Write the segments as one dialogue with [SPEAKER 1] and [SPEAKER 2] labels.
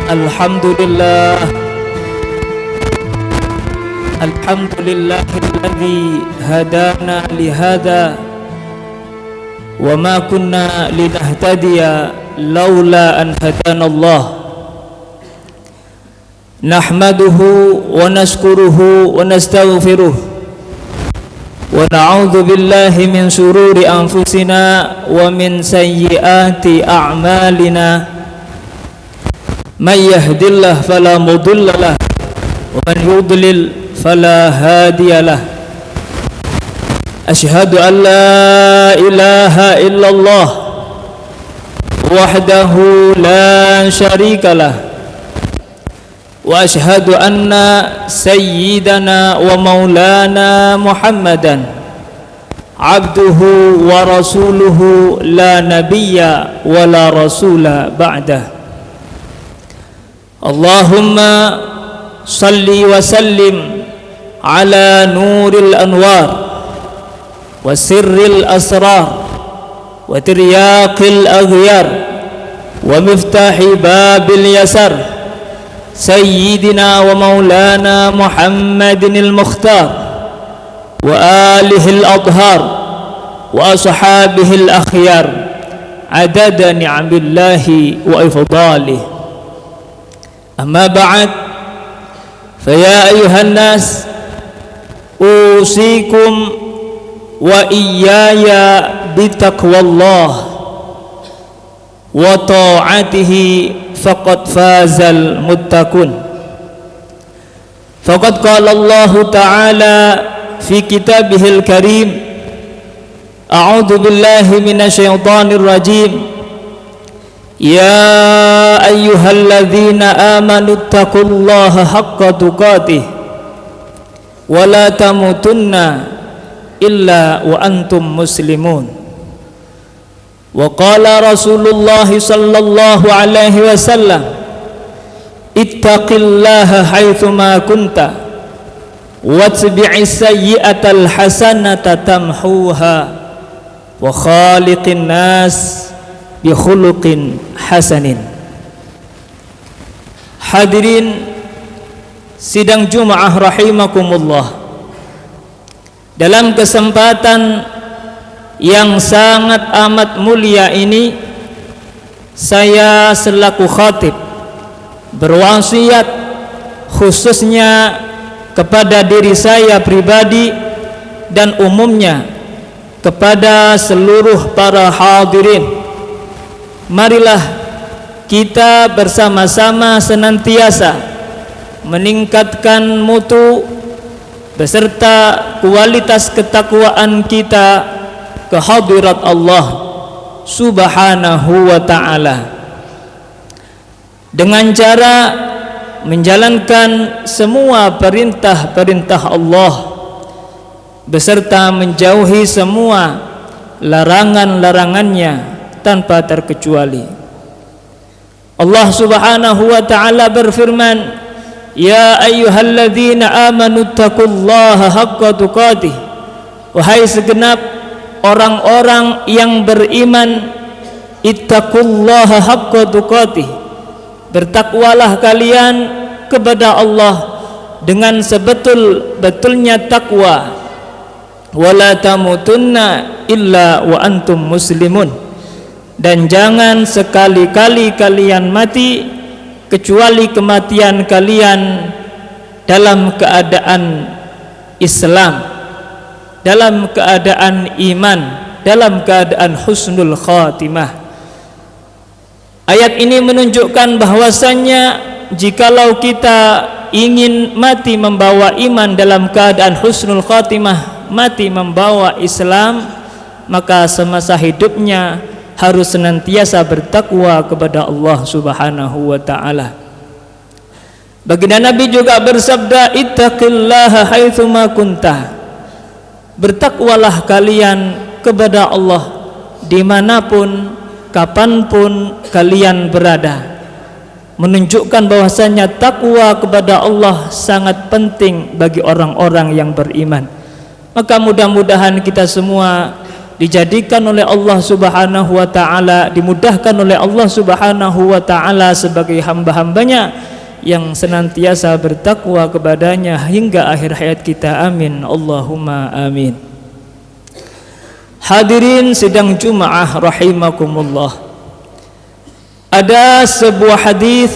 [SPEAKER 1] Alhamdulillah, alhamdulillahilladzi hadana lihada wa ma kunna linahtadiya laula an hadanallah. Nahmaduhu wa nashkuruhu wa nastaghfiruh wa na'udzu billahi min shururi anfusina wa min sayyiati a'malina. Man yahdihillahu fala mudilla lahu wa man yudlil fala hadiya lahu. Asyhadu an la ilaha illallah wahdahu la syarika lah wa asyhadu anna sayyidana wa maulana Muhammadan abduhu wa rasuluhu la nabiyya wa la rasula ba'dah. Allahumma salli wa sallim ala nuril anwar wa sirril asrar wa tiryaqil aghyar wa miftahi babil yasar sayyidina wa maulana Muhammadinil mukhtar wa alihil adhar wa ashabihil akhyar adada ni'amillahi wa ifdalihi. Amma ba'd, faya ayuhan nas, usikum wa iyaya bitaqwallah wa ta'atihi faqad fazal muttaqun. Faqad qala Allah ta'ala fi kitabihil karim, a'udzu billahi minasy syaithanir rajim. Ya ayyuhalladzina amanu taqullaha haqqa tuqatih wa la tamutunna illa wa antum muslimun. Wa qala Rasulullah sallallahu alaihi wasallam, ittaqillaha haitsu ma kunta watbi'is sayyi'atal hasanata tamhuha wa khaliqin nas bi khuluqin hasanin. Hadirin sidang Jumaah rahimakumullah, dalam kesempatan yang sangat amat mulia ini, saya selaku khatib berwasiat khususnya kepada diri saya pribadi dan umumnya kepada seluruh para hadirin. Marilah kita bersama-sama senantiasa meningkatkan mutu beserta kualitas ketakwaan kita ke hadirat Allah Subhanahu wa ta'ala dengan cara menjalankan semua perintah-perintah Allah beserta menjauhi semua larangan-larangannya tanpa terkecuali. Allah Subhanahu wa ta'ala berfirman, ya ayyuhalladzina amanu taqullaha haqqa tuqatih. Wahai segenap orang-orang yang beriman, ittaqullaha haqqa tuqatih, bertakwalah kalian kepada Allah dengan sebetul-betulnya takwa. Wala tamutunna illa wa antum muslimun, dan jangan sekali-kali kalian mati kecuali kematian kalian dalam keadaan Islam, dalam keadaan iman, dalam keadaan husnul khatimah. Ayat ini menunjukkan bahwasannya jikalau kita ingin mati membawa iman dalam keadaan husnul khatimah, mati membawa Islam, maka semasa hidupnya harus senantiasa bertakwa kepada Allah Subhanahu wa ta'ala. Baginda Nabi juga bersabda, ittaqillaha haitsu ma kunta, bertakwalah kalian kepada Allah dimanapun, kapanpun kalian berada. Menunjukkan bahwasanya takwa kepada Allah sangat penting bagi orang-orang yang beriman. Maka mudah-mudahan kita semua dijadikan oleh Allah Subhanahu wa taala, dimudahkan oleh Allah Subhanahu wa taala sebagai hamba-hambanya yang senantiasa bertakwa kepadanya hingga akhir hayat kita. Amin, Allahumma amin. Hadirin sidang Jumaah rahimakumullah. Ada sebuah hadis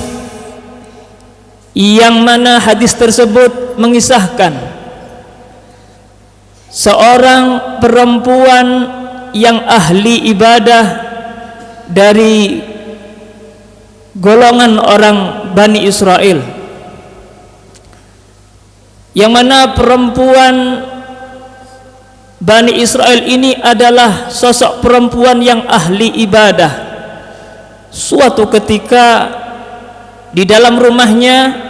[SPEAKER 1] yang mana hadis tersebut mengisahkan seorang perempuan yang ahli ibadah dari golongan orang Bani Israel, yang mana perempuan Bani Israel ini adalah sosok perempuan yang ahli ibadah. Suatu ketika di dalam rumahnya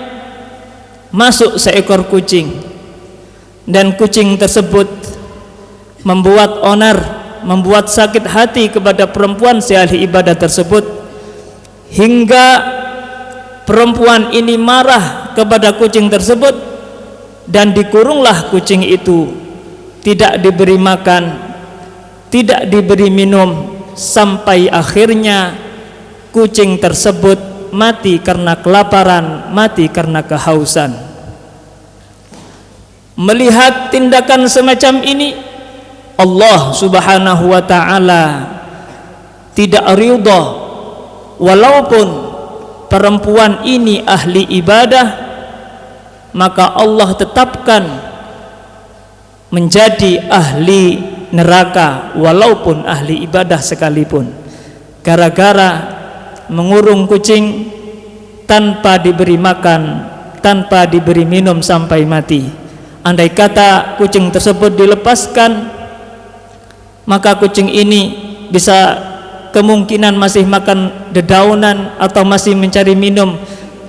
[SPEAKER 1] masuk seekor kucing, dan kucing tersebut membuat onar, membuat sakit hati kepada perempuan si ahli ibadah tersebut, hingga perempuan ini marah kepada kucing tersebut dan dikurunglah kucing itu, tidak diberi makan, tidak diberi minum, sampai akhirnya kucing tersebut mati karena kelaparan, mati karena kehausan. Melihat tindakan semacam ini, Allah Subhanahu wa taala tidak ridha, walaupun perempuan ini ahli ibadah, maka Allah tetapkan menjadi ahli neraka walaupun ahli ibadah sekalipun, gara-gara mengurung kucing tanpa diberi makan, tanpa diberi minum sampai mati. Andai kata kucing tersebut dilepaskan, maka kucing ini bisa kemungkinan masih makan dedaunan atau masih mencari minum,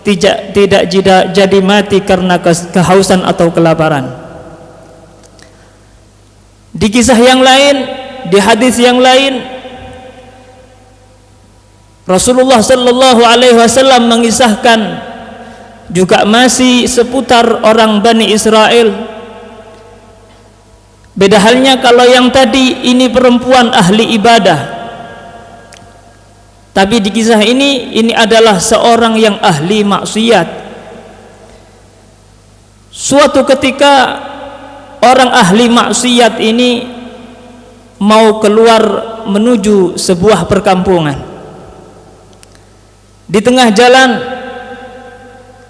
[SPEAKER 1] tidak jadi mati karena kehausan atau kelaparan. Di kisah yang lain, di hadis yang lain, Rasulullah sallallahu alaihi wasallam mengisahkan juga masih seputar orang Bani Israel. Beda halnya kalau yang tadi ini perempuan ahli ibadah, tapi di kisah ini adalah seorang yang ahli maksiat. Suatu ketika orang ahli maksiat ini mau keluar menuju sebuah perkampungan. Di tengah jalan,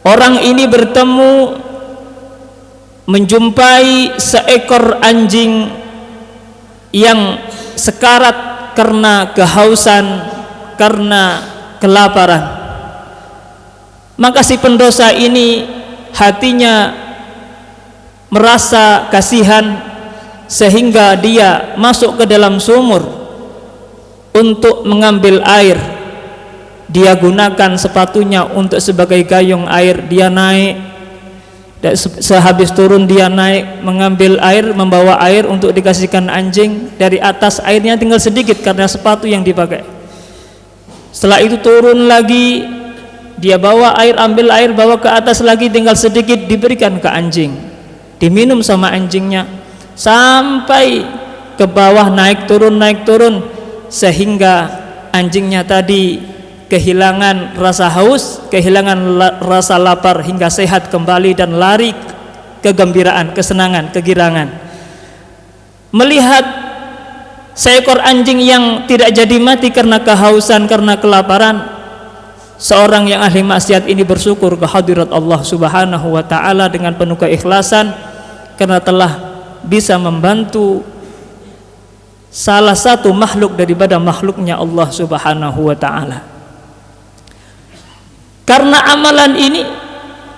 [SPEAKER 1] orang ini bertemu, menjumpai seekor anjing yang sekarat karena kehausan, karena kelaparan. Maka si pendosa ini hatinya merasa kasihan, sehingga dia masuk ke dalam sumur untuk mengambil air. Dia gunakan sepatunya untuk sebagai gayung air. Dia naik, dan sehabis turun dia naik mengambil air, membawa air untuk dikasihkan anjing. Dari atas airnya tinggal sedikit karena sepatu yang dipakai. Setelah itu turun lagi, dia bawa air, ambil air, bawa ke atas lagi, tinggal sedikit, diberikan ke anjing, diminum sama anjingnya, sampai ke bawah, naik turun, sehingga anjingnya tadi kehilangan rasa haus, kehilangan rasa lapar, hingga sehat kembali dan lari kegembiraan, kesenangan, kegirangan. Melihat seekor anjing yang tidak jadi mati karena kehausan, karena kelaparan, seorang yang ahli maksiat ini bersyukur kehadirat Allah Subhanahu wa taala dengan penuh keikhlasan, karena telah bisa membantu salah satu makhluk daripada makhluknya Allah Subhanahu wa taala. Karena amalan ini,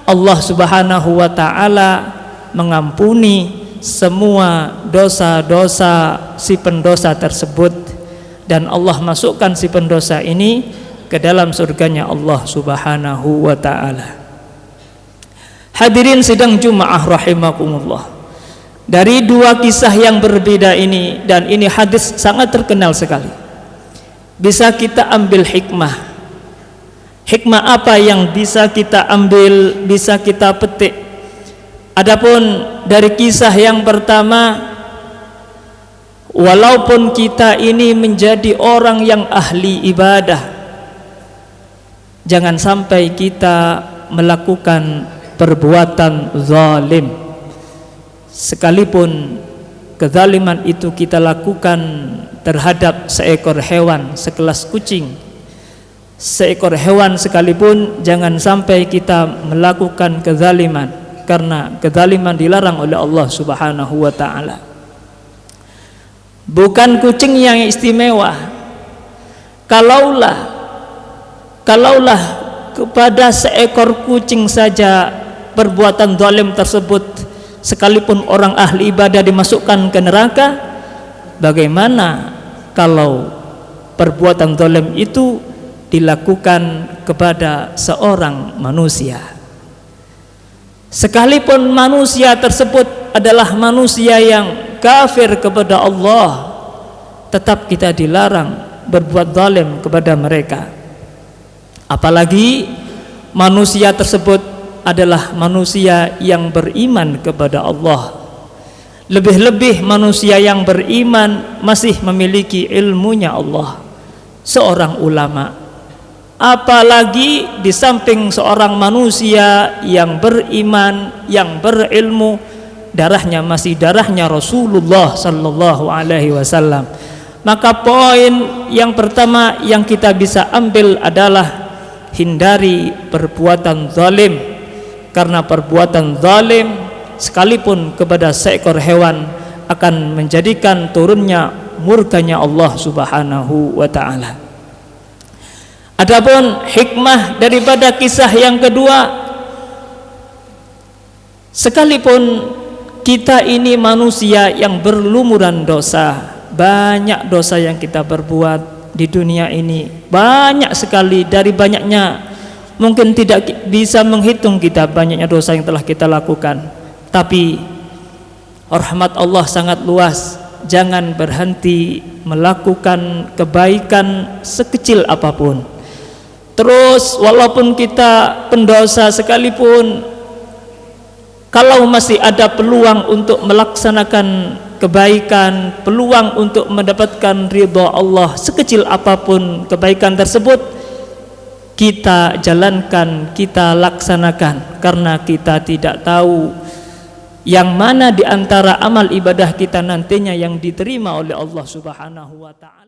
[SPEAKER 1] Allah Subhanahu wa taala mengampuni semua dosa-dosa si pendosa tersebut, dan Allah masukkan si pendosa ini ke dalam surganya Allah Subhanahu wa taala. Hadirin sidang Jumaah rahimakumullah. Dari dua kisah yang berbeda ini, dan ini hadis sangat terkenal sekali, bisa kita ambil hikmah. Hikmah apa yang bisa kita ambil, bisa kita petik? Adapun dari kisah yang pertama, walaupun kita ini menjadi orang yang ahli ibadah, jangan sampai kita melakukan perbuatan zalim, sekalipun kezaliman itu kita lakukan terhadap seekor hewan sekelas kucing, seekor hewan sekalipun, jangan sampai kita melakukan kezaliman, karena kezaliman dilarang oleh Allah Subhanahu wa ta'ala. Bukan kucing yang istimewa, kalaulah kepada seekor kucing saja perbuatan zalim tersebut, sekalipun orang ahli ibadah dimasukkan ke neraka, bagaimana kalau perbuatan zalim itu dilakukan kepada seorang manusia? Sekalipun manusia tersebut adalah manusia yang kafir kepada Allah, tetap kita dilarang berbuat zalim kepada mereka. Apalagi manusia tersebut adalah manusia yang beriman kepada Allah. Lebih-lebih manusia yang beriman masih memiliki ilmunya Allah, seorang ulama. Apalagi di samping seorang manusia yang beriman, yang berilmu, darahnya masih darahnya Rasulullah sallallahu alaihi wasallam. Maka poin yang pertama yang kita bisa ambil adalah hindari perbuatan zalim, karena perbuatan zalim sekalipun kepada seekor hewan akan menjadikan turunnya murkanya Allah Subhanahu wa ta'ala. Adapun hikmah daripada kisah yang kedua, sekalipun kita ini manusia yang berlumuran dosa, banyak dosa yang kita berbuat di dunia ini, banyak sekali, dari banyaknya mungkin tidak bisa menghitung kita banyaknya dosa yang telah kita lakukan. Tapi rahmat Allah sangat luas, jangan berhenti melakukan kebaikan sekecil apapun. Terus walaupun kita pendosa sekalipun, kalau masih ada peluang untuk melaksanakan kebaikan, peluang untuk mendapatkan ridha Allah, sekecil apapun kebaikan tersebut, kita jalankan, kita laksanakan, karena kita tidak tahu yang mana di antara amal ibadah kita nantinya yang diterima oleh Allah Subhanahu wa ta'ala.